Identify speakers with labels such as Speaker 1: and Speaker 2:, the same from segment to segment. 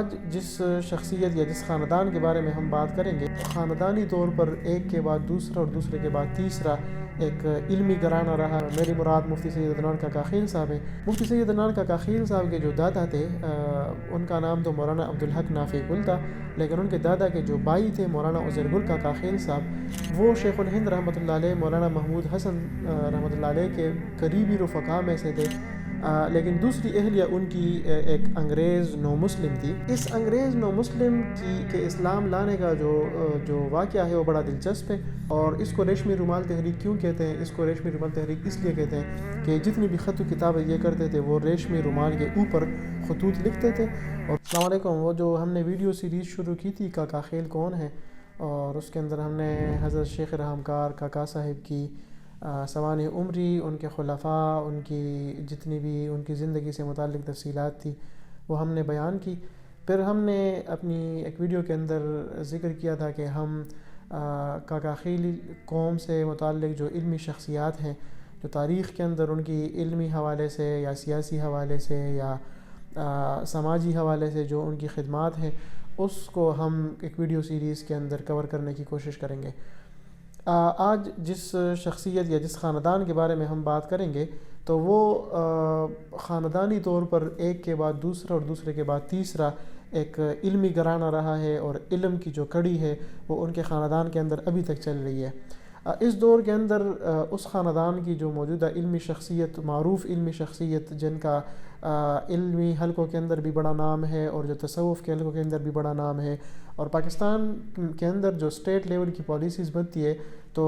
Speaker 1: آج جس شخصیت یا جس خاندان کے بارے میں ہم بات کریں گے، خاندانی طور پر ایک کے بعد دوسرا اور دوسرے کے بعد تیسرا ایک علمی گھرانہ رہا۔ میری مراد مفتی سید عدنان کاکا خیل صاحب ہیں۔ مفتی سید عدنان کاکا خیل صاحب کے جو دادا تھے، ان کا نام تو مولانا عبدالحق نافع گل تھا، لیکن ان کے دادا کے جو بھائی تھے مولانا عزیر گل کاکا خیل صاحب، وہ شیخ الہند رحمۃ اللہ علیہ مولانا محمود حسن رحمۃ اللہ علیہ کے قریبی رفقا میں سے تھے۔ لیکن دوسری اہلیہ ان کی ایک انگریز نو مسلم تھی۔ اس انگریز نو مسلم کے اسلام لانے کا جو واقعہ ہے وہ بڑا دلچسپ ہے، اور اس کو ریشمی رومال تحریک کیوں کہتے ہیں؟ اس کو ریشمی رومال تحریک اس لیے کہتے ہیں کہ جتنی بھی خط و کتابیں یہ کرتے تھے وہ ریشمی رومال کے اوپر خطوط لکھتے تھے۔ اور السلام علیکم، وہ جو ہم نے ویڈیو سیریز شروع کی تھی کاکا خیل کون ہے، اور اس کے اندر ہم نے حضرت شیخ رحمکار کاکا صاحب کی سوانح عمری، ان کے خلفاء، ان کی جتنی بھی ان کی زندگی سے متعلق تفصیلات تھی وہ ہم نے بیان کی۔ پھر ہم نے اپنی ایک ویڈیو کے اندر ذکر کیا تھا کہ ہم کاکا خیل قوم سے متعلق جو علمی شخصیات ہیں، جو تاریخ کے اندر ان کی علمی حوالے سے یا سیاسی حوالے سے یا سماجی حوالے سے جو ان کی خدمات ہیں، اس کو ہم ایک ویڈیو سیریز کے اندر کور کرنے کی کوشش کریں گے۔ آج جس شخصیت یا جس خاندان کے بارے میں ہم بات کریں گے تو وہ خاندانی طور پر ایک کے بعد دوسرا اور دوسرے کے بعد تیسرا ایک علمی گھرانہ رہا ہے، اور علم کی جو کڑی ہے وہ ان کے خاندان کے اندر ابھی تک چل رہی ہے۔ اس دور کے اندر اس خاندان کی جو موجودہ علمی شخصیت، معروف علمی شخصیت جن کا علمی حلقوں کے اندر بھی بڑا نام ہے اور جو تصوف کے حلقوں کے اندر بھی بڑا نام ہے، اور پاکستان کے اندر جو اسٹیٹ لیول کی پالیسیز بنتی ہے تو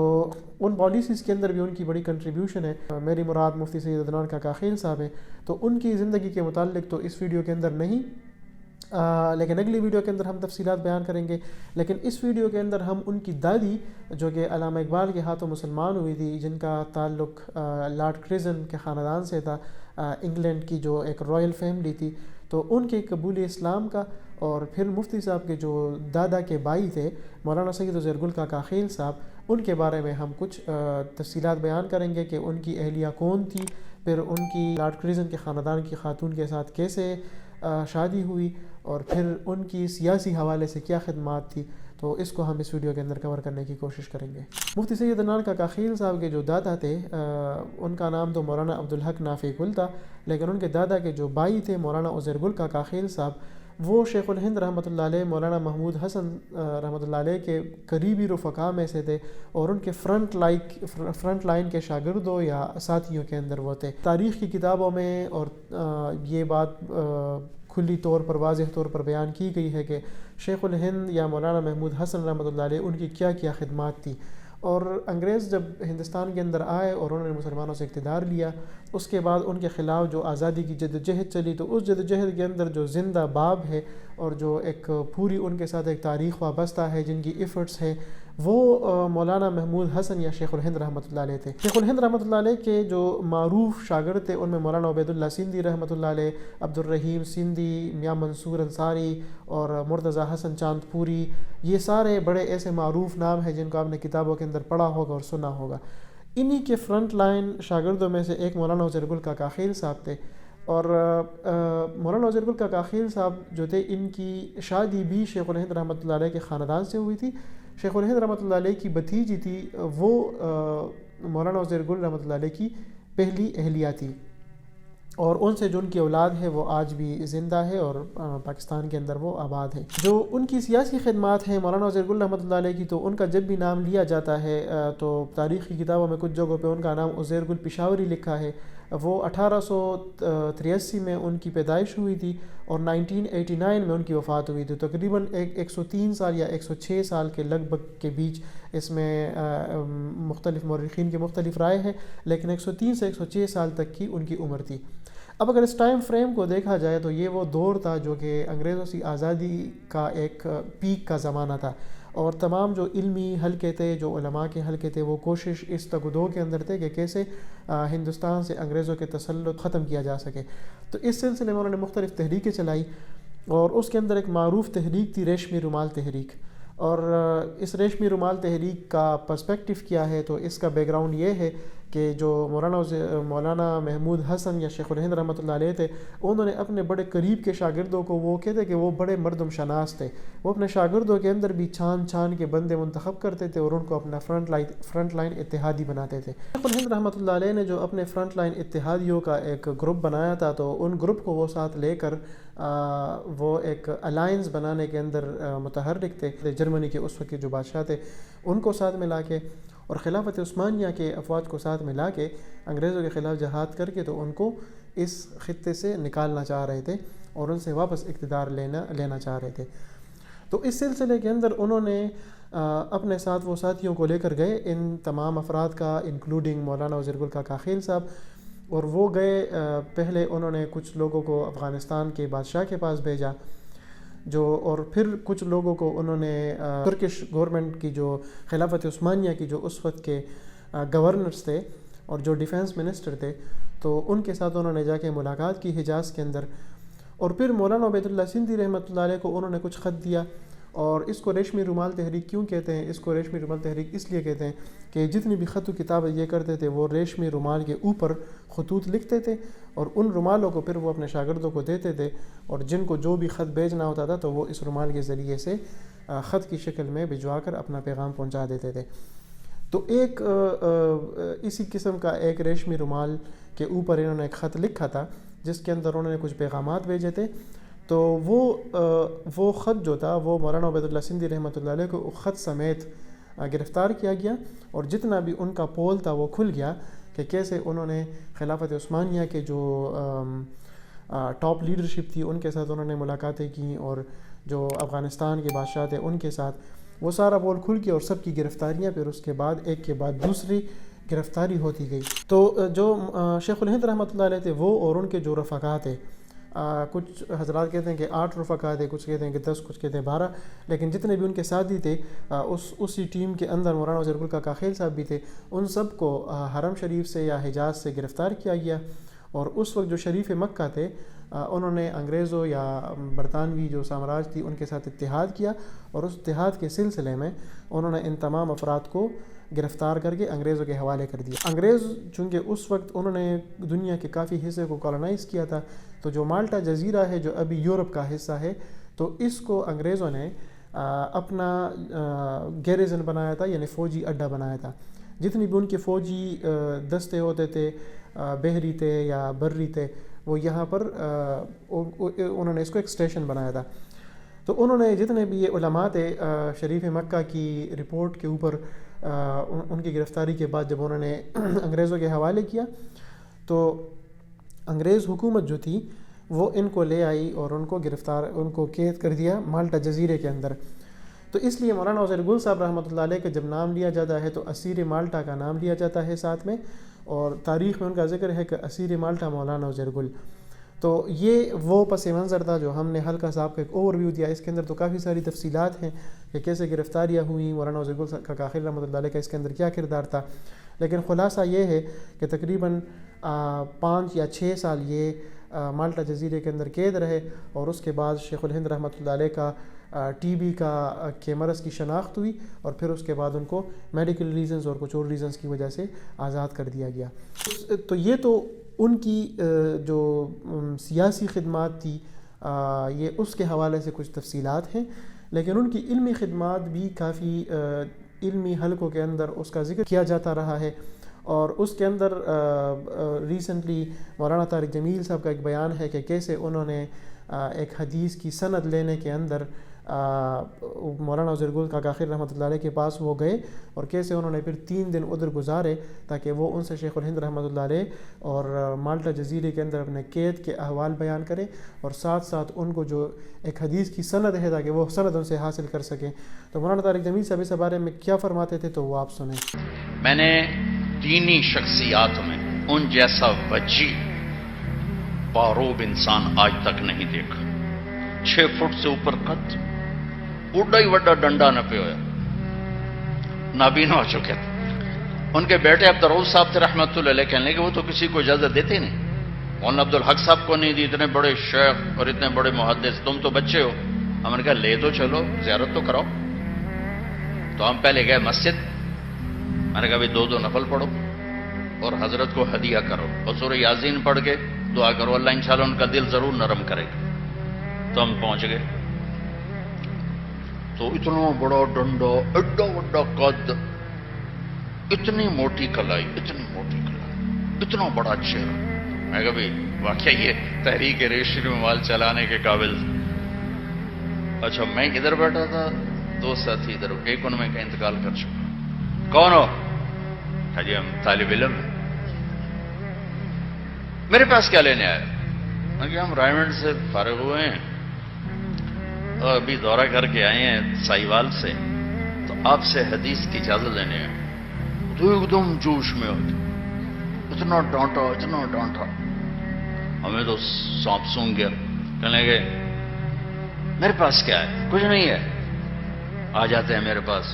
Speaker 1: ان پالیسیز کے اندر بھی ان کی بڑی کنٹریبیوشن ہے۔ میری مراد مفتی سید عدنان کاکا خیل صاحب ہیں، تو ان کی زندگی کے متعلق تو اس ویڈیو کے اندر نہیں، لیکن اگلی ویڈیو کے اندر ہم تفصیلات بیان کریں گے۔ لیکن اس ویڈیو کے اندر ہم ان کی دادی، جو کہ علامہ اقبال کے ہاتھوں مسلمان ہوئی تھی، جن کا تعلق لارڈ کرزن کے خاندان سے تھا، انگلینڈ کی جو ایک رائل فیملی تھی، تو ان کے قبول اسلام کا، اور پھر مفتی صاحب کے جو دادا کے بھائی تھے مولانا سید عزیر گل کاکا خیل صاحب، ان کے بارے میں ہم کچھ تفصیلات بیان کریں گے کہ ان کی اہلیہ کون تھی، پھر ان کی لارڈ کرزن کے خاندان کی خاتون کے ساتھ کیسے شادی ہوئی، اور پھر ان کی سیاسی حوالے سے کیا خدمات تھی، تو اس کو ہم اس ویڈیو کے اندر کور کرنے کی کوشش کریں گے۔ مفتی سید عدنان کاکا خیل صاحب کے جو دادا تھے، ان کا نام تو مولانا عبدالحق نافع گل تھا، لیکن ان کے دادا کے جو بھائی تھے مولانا عزیر گل کاکا خیل صاحب، وہ شیخ الہند رحمۃ اللہ علیہ مولانا محمود حسن رحمۃ اللہ علیہ کے قریبی رفقا میں سے تھے، اور ان کے فرنٹ لائن کے شاگردوں یا ساتھیوں کے اندر وہ تھے۔ تاریخ کی کتابوں میں اور یہ بات کھلی طور پر واضح طور پر بیان کی گئی ہے کہ شیخ الہند یا مولانا محمود حسن رحمۃ اللہ علیہ ان کی کیا کیا خدمات تھی۔ اور انگریز جب ہندوستان کے اندر آئے اور انہوں نے مسلمانوں سے اقتدار لیا، اس کے بعد ان کے خلاف جو آزادی کی جدوجہد چلی، تو اس جدوجہد کے اندر جو زندہ باب ہے اور جو ایک پوری ان کے ساتھ ایک تاریخ وابستہ ہے، جن کی ایفرٹس ہیں، وہ مولانا محمود حسن یا شیخ الہند رحمۃ اللہ علیہ تھے۔ شیخ الہند رحمۃ اللہ علیہ کے جو معروف شاگرد تھے ان میں مولانا عبید اللہ سندھی رحمۃ اللہ علیہ، عبد الرحیم سندھی، میاں منصور انصاری اور مرتضی حسن چاند پوری، یہ سارے بڑے ایسے معروف نام ہیں جن کو آپ نے کتابوں کے اندر پڑھا ہوگا اور سنا ہوگا۔ انہی کے فرنٹ لائن شاگردوں میں سے ایک مولانا عزیر گل کاکا خیل صاحب تھے، اور مولانا عزیر گل کاکا خیل صاحب جو تھے، ان کی شادی بھی شیخ الہند رحمۃ اللہ علیہ کے خاندان سے ہوئی تھی۔ شیخ الہند رحمۃ اللہ علیہ کی بھتیجی تھی، وہ مولانا عزیر گل رحمۃ اللہ علیہ کی پہلی اہلیہ تھی، اور ان سے جو ان کی اولاد ہے وہ آج بھی زندہ ہے اور پاکستان کے اندر وہ آباد ہے۔ جو ان کی سیاسی خدمات ہیں مولانا عزیر گل رحمۃ اللہ علیہ کی، تو ان کا جب بھی نام لیا جاتا ہے تو تاریخی کتابوں میں کچھ جگہوں پہ ان کا نام عزیر گل پشاوری لکھا ہے۔ وہ 1883 میں ان کی پیدائش ہوئی تھی اور 1989 میں ان کی وفات ہوئی تھی۔ تقریباً 103 سال یا 106 سال کے لگ بھگ کے بیچ، اس میں مختلف مورخین کے مختلف رائے ہے، لیکن 103 سے 106 سال تک کی ان کی عمر تھی۔ اب اگر اس ٹائم فریم کو دیکھا جائے تو یہ وہ دور تھا جو کہ انگریزوں سے آزادی کا ایک پیک کا زمانہ تھا، اور تمام جو علمی حلقے تھے، جو علماء کے حلقے تھے، وہ کوشش اس تگ و دو کے اندر تھے کہ کیسے ہندوستان سے انگریزوں کے تسلط ختم کیا جا سکے۔ تو اس سلسلے میں انہوں نے مختلف تحریکیں چلائی، اور اس کے اندر ایک معروف تحریک تھی ریشمی رومال تحریک۔ اور اس ریشمی رومال تحریک کا پرسپیکٹیو کیا ہے تو اس کا بیک گراؤنڈ یہ ہے کہ جو مولانا محمود حسن یا شیخ الہند رحمۃ اللہ علیہ تھے، انہوں نے اپنے بڑے قریب کے شاگردوں کو، وہ کہتے کہ وہ بڑے مردم شناس تھے، وہ اپنے شاگردوں کے اندر بھی چھان چھان کے بندے منتخب کرتے تھے اور ان کو اپنا فرنٹ لائن اتحادی بناتے تھے۔ شیخ الہند رحمۃ اللہ علیہ نے جو اپنے فرنٹ لائن اتحادیوں کا ایک گروپ بنایا تھا، تو ان گروپ کو وہ ساتھ لے کر وہ ایک الائنس بنانے کے اندر متحرک تھے۔ جرمنی کے اس وقت کے جو بادشاہ تھے ان کو ساتھ ملا کے اور خلافت عثمانیہ کے افواج کو ساتھ ملا کے انگریزوں کے خلاف جہاد کر کے تو ان کو اس خطے سے نکالنا چاہ رہے تھے اور ان سے واپس اقتدار لینا چاہ رہے تھے۔ تو اس سلسلے کے اندر انہوں نے اپنے ساتھ وہ ساتھیوں کو لے کر گئے، ان تمام افراد کا انکلوڈنگ مولانا وزیر گل کا کاخیل صاحب، اور وہ گئے۔ پہلے انہوں نے کچھ لوگوں کو افغانستان کے بادشاہ کے پاس بھیجا، اور پھر کچھ لوگوں کو انہوں نے ترکش گورنمنٹ کی، جو خلافت عثمانیہ کی جو اس وقت کے گورنرز تھے اور جو ڈیفنس منسٹر تھے، تو ان کے ساتھ انہوں نے جا کے ملاقات کی حجاز کے اندر۔ اور پھر مولانا عبید اللہ سندھی رحمۃ اللہ علیہ کو انہوں نے کچھ خط دیا، اور اس کو ریشمی رومال تحریک کیوں کہتے ہیں؟ اس کو ریشمی رومال تحریک اس لیے کہتے ہیں کہ جتنی بھی خط و کتاب یہ کرتے تھے وہ ریشمی رومال کے اوپر خطوط لکھتے تھے، اور ان رومالوں کو پھر وہ اپنے شاگردوں کو دیتے تھے، اور جن کو جو بھی خط بھیجنا ہوتا تھا تو وہ اس رومال کے ذریعے سے خط کی شکل میں بھجوا کر اپنا پیغام پہنچا دیتے تھے۔ تو ایک اسی قسم کا ایک ریشمی رومال کے اوپر انہوں نے ایک خط لکھا تھا جس کے اندر انہوں نے کچھ پیغامات بھیجے تھے۔ تو وہ خط جو تھا وہ مولانا عبید اللہ سندھی رحمۃ اللہ علیہ کو خط سمیت گرفتار کیا گیا، اور جتنا بھی ان کا پول تھا وہ کھل گیا کہ کیسے انہوں نے خلافت عثمانیہ کے جو ٹاپ لیڈرشپ تھی ان کے ساتھ انہوں نے ملاقاتیں کی، اور جو افغانستان کے بادشاہ تھے ان کے ساتھ وہ سارا پول کھل گیا، اور سب کی گرفتاریاں پھر اس کے بعد ایک کے بعد دوسری گرفتاری ہوتی گئی۔ تو جو شیخ الہند رحمۃ اللہ علیہ تھے وہ اور ان کے جو رفقا تھے، کچھ حضرات کہتے ہیں کہ 8 رفقا تھے، کچھ کہتے ہیں کہ 10، کچھ کہتے ہیں 12، لیکن جتنے بھی ان کے ساتھی تھے اسی ٹیم کے اندر مولانا وزیر گل کا کاخیل صاحب بھی تھے، ان سب کو حرم شریف سے یا حجاز سے گرفتار کیا گیا۔ اور اس وقت جو شریف مکہ تھے انہوں نے انگریزوں یا برطانوی جو سامراج تھی ان کے ساتھ اتحاد کیا، اور اس اتحاد کے سلسلے میں انہوں نے ان تمام افراد کو گرفتار کر کے انگریزوں کے حوالے کر دیا۔ انگریز چونکہ اس وقت انہوں نے دنیا کے کافی حصے کو کالونائز کیا تھا، تو جو مالٹا جزیرہ ہے جو ابھی یورپ کا حصہ ہے، تو اس کو انگریزوں نے اپنا گیریزن بنایا تھا، یعنی فوجی اڈہ بنایا تھا۔ جتنی بھی ان کے فوجی دستے ہوتے تھے، بحری تھے یا بری تھے، وہ یہاں پر انہوں نے اس کو ایک اسٹیشن بنایا تھا۔ تو انہوں نے جتنے بھی یہ علماء تھے شریف مکہ کی رپورٹ کے اوپر ان کی گرفتاری کے بعد جب انہوں نے انگریزوں کے حوالے کیا، تو انگریز حکومت جو تھی وہ ان کو لے آئی اور ان کو قید کر دیا مالٹا جزیرے کے اندر۔ تو اس لیے مولانا وزیر گل صاحب رحمۃ اللہ علیہ کا جب نام لیا جاتا ہے تو اسیر مالٹا کا نام لیا جاتا ہے ساتھ میں، اور تاریخ میں ان کا ذکر ہے کہ اسیر مالٹا مولانا وزیر گل۔ تو یہ وہ پس منظر تھا جو ہم نے ہلکا صاحب کا ایک اوور ویو دیا۔ اس کے اندر تو کافی ساری تفصیلات ہیں کہ کیسے گرفتاریاں ہوئیں، مولانا وزیر گل کا کاخیل رحمۃ اللہ علیہ کا اس کے اندر کیا کردار تھا، لیکن خلاصہ یہ ہے کہ تقریباً 5 یا 6 سال یہ مالٹا جزیرے کے اندر قید رہے، اور اس کے بعد شیخ الہند رحمۃ اللہ علیہ کا ٹی بی کے مرض کی شناخت ہوئی، اور پھر اس کے بعد ان کو میڈیکل ریزنز اور کچھ اور ریزنز کی وجہ سے آزاد کر دیا گیا۔ تو یہ تو ان کی جو سیاسی خدمات تھی یہ اس کے حوالے سے کچھ تفصیلات ہیں، لیکن ان کی علمی خدمات بھی کافی علمی حلقوں کے اندر اس کا ذکر کیا جاتا رہا ہے۔ اور اس کے اندر ریسنٹلی مولانا طارق جمیل صاحب کا ایک بیان ہے کہ کیسے انہوں نے ایک حدیث کی سند لینے کے اندر مولانا وزیر گل کا کاخیل رحمۃ اللہ علیہ کے پاس وہ گئے، اور کیسے انہوں نے پھر 3 دن ادھر گزارے تاکہ وہ ان سے شیخ الہند رحمۃ اللہ علیہ اور مالٹا جزیرے کے اندر اپنے قید کے احوال بیان کریں، اور ساتھ ساتھ ان کو جو ایک حدیث کی سند ہے تاکہ وہ سند ان سے حاصل کر سکیں۔ تو مولانا طارق جمیل صاحب اس بارے میں کیا فرماتے تھے تو وہ آپ سنیں۔
Speaker 2: میں نے دینی شخصیات میں ان جیسا وجی باروب انسان آج تک نہیں دیکھا۔ 6 فٹ سے اوپر قد، بڑا ہی وڈا ڈنڈا نہ پہ ہویا، نابینا ہو چکے تھے۔ ان کے بیٹے عبدالرؤف صاحب تھے رحمۃ اللہ علیہ، کہنے کہ وہ تو کسی کو اجازت دیتے نہیں، مولانا عبدالحق صاحب کو نہیں دی، اتنے بڑے شیخ اور اتنے بڑے محدث، تم تو بچے ہو۔ ہم نے کہا لے تو چلو، زیارت تو کراؤ۔ تو ہم پہلے گئے مسجد، میں نے کہا بھی 2 نفل پڑھو، اور حضرت کو ہدیہ کرو اور سورہ یاسین پڑھ کے دعا کرو، اللہ انشاءاللہ ان کا دل ضرور نرم کرے گا۔ تو ہم پہنچ گئے، تو اتنا بڑا ڈنڈا، ایڈا بڑا قد، اتنی موٹی کلائی، اتنی موٹی کلائی، اتنا بڑا چہرہ۔ میں کہا بھائی واقعی یہ تحریک ریشمی مال چلانے کے قابل۔ اچھا میں ادھر بیٹھا تھا، دو ساتھی ادھر، ایک ان میں کا انتقال کر چکا۔ کون ہو؟ جی ہم طالب علم ہیں۔ میرے پاس کیا لینے آئے؟ میں کہ ہم رائمنڈ سے فارغ ہوئے ہیں اور ابھی دورہ کر کے آئے ہیں سائیوال سے، تو آپ سے حدیث کی اجازت لینے ہیں۔ تو ایک دم جوش میں ہوتے، اتنا ڈانٹا، اتنا ڈانٹا، ہمیں تو سانپ سونگ گیا۔ کہنے لگے میرے پاس کیا ہے؟ کچھ نہیں ہے، آ جاتے ہیں میرے پاس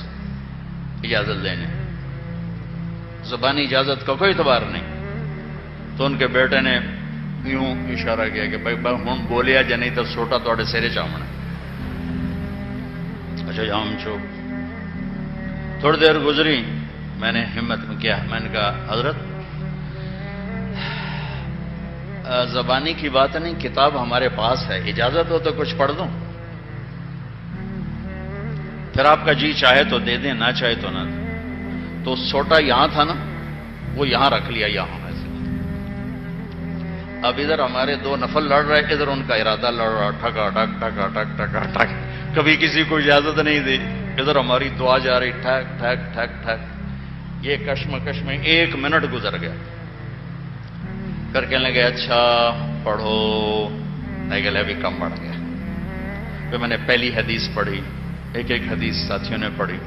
Speaker 2: اجازت لینے۔ زبانی اجازت کا کوئی اعتبار نہیں۔ تو ان کے بیٹے نے یوں اشارہ کیا کہ بھائی ہوں بولیا جا نہیں تو سوٹا توڑے سیرے چاونا۔ اچھا ہم چوپ۔ تھوڑی دیر گزری، میں نے ہمت میں کیا، میں نے کہا حضرت زبانی کی بات نہیں، کتاب ہمارے پاس ہے، اجازت ہو تو کچھ پڑھ دوں، پھر آپ کا جی چاہے تو دے دیں، نہ چاہے تو نہ دیں۔ تو سوٹا یہاں تھا نا، وہ یہاں رکھ لیا، یہاں ایسے۔ اب ادھر ہمارے دو نفل لڑ رہے، ادھر ان کا ارادہ لڑ رہا، ٹھکا ٹھک ٹھکا ٹھک ٹھکا ٹھک، کبھی کسی کو اجازت نہیں دی، ادھر ہماری دعا جا رہی، ٹھک ٹھک ٹھک ٹھک۔ یہ کشمکش میں 1 منٹ گزر گیا، پھر کہنے لگے اچھا پڑھو، میں کہ ابھی کم پڑھ گیا۔ پھر میں نے پہلی حدیث پڑھی، ایک ایک حدیث ساتھیوں نے پڑھی،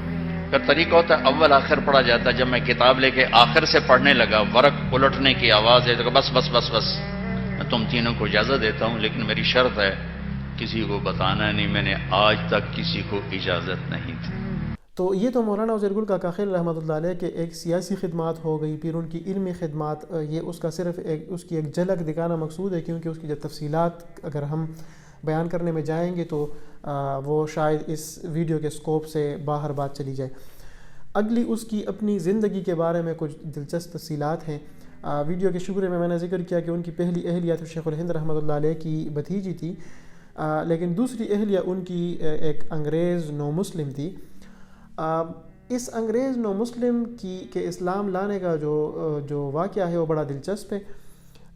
Speaker 2: پھر طریقہ ہوتا ہے اول آخر پڑھا جاتا ہے۔ جب میں کتاب لے کے آخر سے پڑھنے لگا، ورق الٹنے کی آواز ہے، تو بس بس بس بس، میں تم تینوں کو اجازت دیتا ہوں، لیکن میری شرط ہے کسی کو بتانا نہیں، میں نے آج تک کسی کو اجازت نہیں دی۔
Speaker 1: تو یہ تو مولانا عزیر گل کاکا خیل رحمۃ اللہ علیہ کے ایک سیاسی خدمات ہو گئی، پھر ان کی علمی خدمات، یہ اس کا صرف اس کی ایک جھلک دکھانا مقصود ہے، کیونکہ اس کی جو تفصیلات اگر ہم بیان کرنے میں جائیں گے تو وہ شاید اس ویڈیو کے سکوپ سے باہر بات چلی جائے۔ اگلی اس کی اپنی زندگی کے بارے میں کچھ دلچسپ تفصیلات ہیں۔ ویڈیو کے شروع میں نے ذکر کیا کہ ان کی پہلی اہلیہ تو شیخ الہند رحمۃ اللہ علیہ کی بھتیجی تھی، لیکن دوسری اہلیہ ان کی ایک انگریز نو مسلم تھی۔ اس انگریز نو مسلم کے اسلام لانے کا جو واقعہ ہے وہ بڑا دلچسپ ہے۔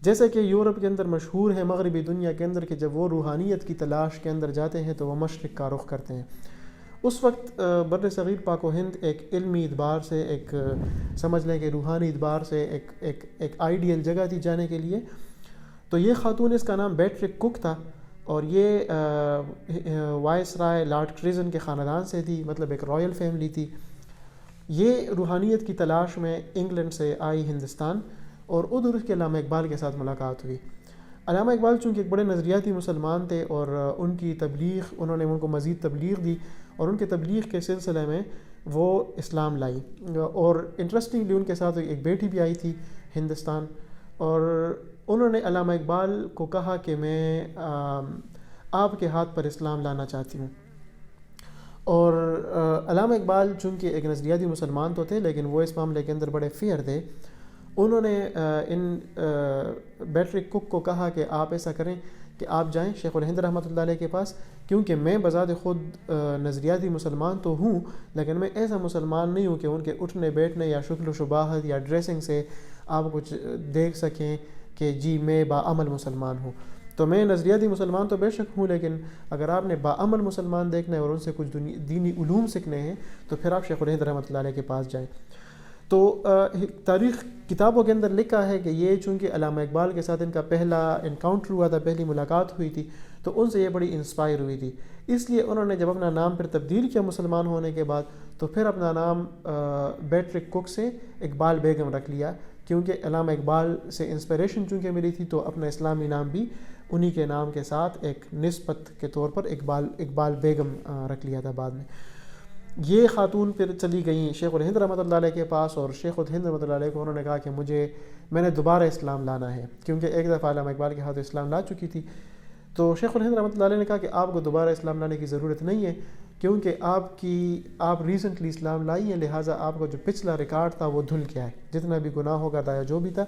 Speaker 1: جیسے کہ یورپ کے اندر مشہور ہے، مغربی دنیا کے اندر، کہ جب وہ روحانیت کی تلاش کے اندر جاتے ہیں تو وہ مشرق کا رخ کرتے ہیں۔ اس وقت بر صغیر پاک و ہند ایک علمی اعتبار سے، ایک سمجھ لیں کہ روحانی اعتبار سے ایک آئیڈیل جگہ تھی جانے کے لیے۔ تو یہ خاتون، اس کا نام بیٹرک کک تھا، اور یہ وائس رائے لارڈ کرزن کے خاندان سے تھی، مطلب ایک رائل فیملی تھی۔ یہ روحانیت کی تلاش میں انگلینڈ سے آئی ہندوستان، اور ادھر کے علامہ اقبال کے ساتھ ملاقات ہوئی۔ علامہ اقبال چونکہ ایک بڑے نظریاتی مسلمان تھے، اور ان کی تبلیغ، انہوں نے ان کو مزید تبلیغ دی، اور ان کے تبلیغ کے سلسلے میں وہ اسلام لائی۔ اور انٹرسٹنگلی ان کے ساتھ ایک بیٹی بھی آئی تھی ہندوستان، اور انہوں نے علامہ اقبال کو کہا کہ میں آپ کے ہاتھ پر اسلام لانا چاہتی ہوں۔ اور علامہ اقبال چونکہ ایک نظریاتی مسلمان تو تھے، لیکن وہ اس معاملے کے اندر بڑے فیئر تھے۔ انہوں نے ان بیٹرک کک کو کہا کہ آپ ایسا کریں کہ آپ جائیں شیخ الہند رحمۃ اللہ علیہ کے پاس، کیونکہ میں بذات خود نظریاتی مسلمان تو ہوں، لیکن میں ایسا مسلمان نہیں ہوں کہ ان کے اٹھنے بیٹھنے یا شکل و شباہت یا ڈریسنگ سے آپ کچھ دیکھ سکیں کہ جی میں باعمل مسلمان ہوں۔ تو میں نظریاتی مسلمان تو بے شک ہوں، لیکن اگر آپ نے باعمل مسلمان دیکھنا ہے اور ان سے کچھ دینی علوم سیکھنے ہیں تو پھر آپ شیخ الہند رحمۃ اللہ علیہ کے پاس جائیں۔ تو تاریخ کتابوں کے اندر لکھا ہے کہ یہ چونکہ علامہ اقبال کے ساتھ ان کا پہلا انکاؤنٹر ہوا تھا، پہلی ملاقات ہوئی تھی، تو ان سے یہ بڑی انسپائر ہوئی تھی۔ اس لیے انہوں نے جب اپنا نام پھر تبدیل کیا مسلمان ہونے کے بعد، تو پھر اپنا نام بیٹرک کک سے اقبال بیگم رکھ لیا، کیونکہ علامہ اقبال سے انسپریشن چونکہ ملی تھی، تو اپنا اسلامی نام بھی انہی کے نام کے ساتھ ایک نسبت کے طور پر اقبال بیگم رکھ لیا تھا بعد میں۔ یہ خاتون پھر چلی گئیں شیخ الہند رحمۃ اللہ علیہ کے پاس، اور شیخ الہند رحمۃ اللہ علیہ کو انہوں نے کہا کہ میں نے دوبارہ اسلام لانا ہے، کیونکہ ایک دفعہ علامہ اقبال کے ہاتھ اسلام لا چکی تھی۔ تو شیخ الہند رحمۃ اللہ علیہ نے کہا کہ آپ کو دوبارہ اسلام لانے کی ضرورت نہیں ہے، کیونکہ آپ ریسنٹلی اسلام لائی ہیں، لہٰذا آپ کا جو پچھلا ریکارڈ تھا وہ دھل گیا ہے، جتنا بھی گناہ ہوگا تھا یا جو بھی تھا،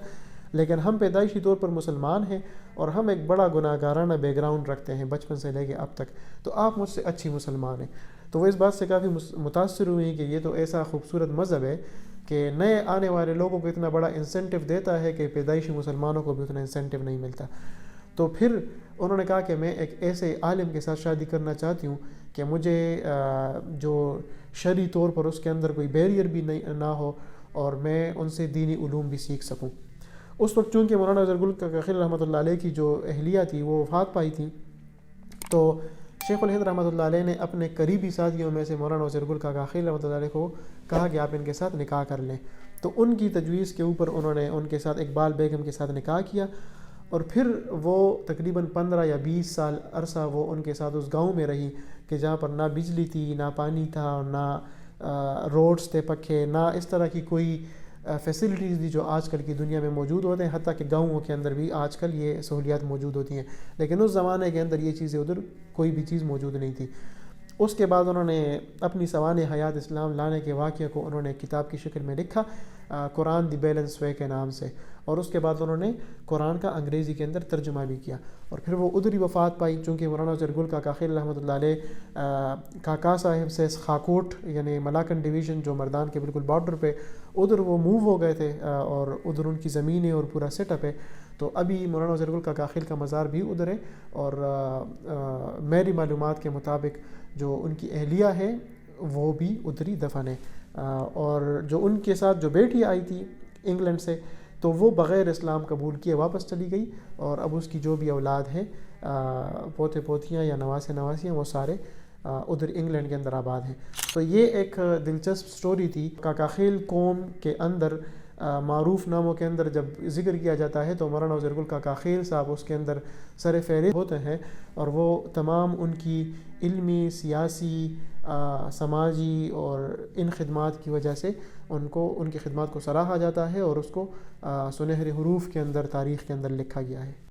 Speaker 1: لیکن ہم پیدائشی طور پر مسلمان ہیں اور ہم ایک بڑا گناہ گارانہ بیک گراؤنڈ رکھتے ہیں بچپن سے لے کے اب تک، تو آپ مجھ سے اچھی مسلمان ہیں۔ تو وہ اس بات سے کافی متاثر ہوئی کہ یہ تو ایسا خوبصورت مذہب ہے کہ نئے آنے والے لوگوں کو اتنا بڑا انسینٹو دیتا ہے کہ پیدائشی مسلمانوں کو بھی اتنا انسینٹو نہیں ملتا۔ تو پھر انہوں نے کہا کہ میں ایک ایسے عالم کے ساتھ شادی کرنا چاہتی ہوں کہ مجھے جو شرعی طور پر اس کے اندر کوئی بیریئر بھی نہ ہو اور میں ان سے دینی علوم بھی سیکھ سکوں۔ اس وقت چونکہ مولانا ازہر کاکاخیل رحمۃ اللہ علیہ کی جو اہلیہ تھی وہ وفات پائی تھی، تو شیخ الہند رحمۃ اللہ علیہ نے اپنے قریبی ساتھیوں میں سے مولانا ازہر کاکاخیل رحمۃ اللہ علیہ کو کہا کہ آپ ان کے ساتھ نکاح کر لیں۔ تو ان کی تجویز کے اوپر انہوں نے ان کے ساتھ اقبال بیگم کے ساتھ نکاح کیا، اور پھر وہ تقریباً 15 یا 20 سال عرصہ وہ ان کے ساتھ اس گاؤں میں رہی کہ جہاں پر نہ بجلی تھی، نہ پانی تھا، نہ روڈز تھے پکے، نہ اس طرح کی کوئی فیسلٹیز دی جو آج کل کی دنیا میں موجود ہوتے ہیں، حتیٰ کہ گاؤں کے اندر بھی آج کل یہ سہولیات موجود ہوتی ہیں، لیکن اس زمانے کے اندر یہ چیزیں ادھر کوئی بھی چیز موجود نہیں تھی۔ اس کے بعد انہوں نے اپنی سوانح حیات اسلام لانے کے واقعے کو انہوں نے کتاب کی شکل میں لکھا، قرآن دی بیلنس وے کے نام سے، اور اس کے بعد انہوں نے قرآن کا انگریزی کے اندر ترجمہ بھی کیا، اور پھر وہ ادھر ہی وفات پائی، چونکہ مولانا ازہر کاکاخیل رحمۃ اللہ علیہ کاکا صاحب سے خاکوٹ یعنی ملاکن ڈویژن جو مردان کے بالکل بارڈر پہ ادھر وہ موو ہو گئے تھے، اور ادھر ان کی زمینیں اور پورا سیٹ اپ ہے، تو ابھی مولانا ازہر کاکاخیل کا مزار بھی ادھر ہے، اور میری معلومات کے مطابق جو ان کی اہلیہ ہے وہ بھی ادھر ہی دفن ہے، اور جو ان کے ساتھ جو بیٹی آئی تھی انگلینڈ سے تو وہ بغیر اسلام قبول کیے واپس چلی گئی، اور اب اس کی جو بھی اولاد ہے پوتے پوتیاں یا نواسے نواسیاں وہ سارے ادھر انگلینڈ کے اندر آباد ہیں۔ تو یہ ایک دلچسپ سٹوری تھی۔ کاکاخیل قوم کے اندر معروف ناموں کے اندر جب ذکر کیا جاتا ہے تو مولانا ازہر کاکاخیل صاحب اس کے اندر سر فہرست ہوتے ہیں، اور وہ تمام ان کی علمی، سیاسی، سماجی اور ان خدمات کی وجہ سے ان کی خدمات کو سراہا جاتا ہے، اور اس کو سنہرے حروف کے اندر تاریخ کے اندر لکھا گیا ہے۔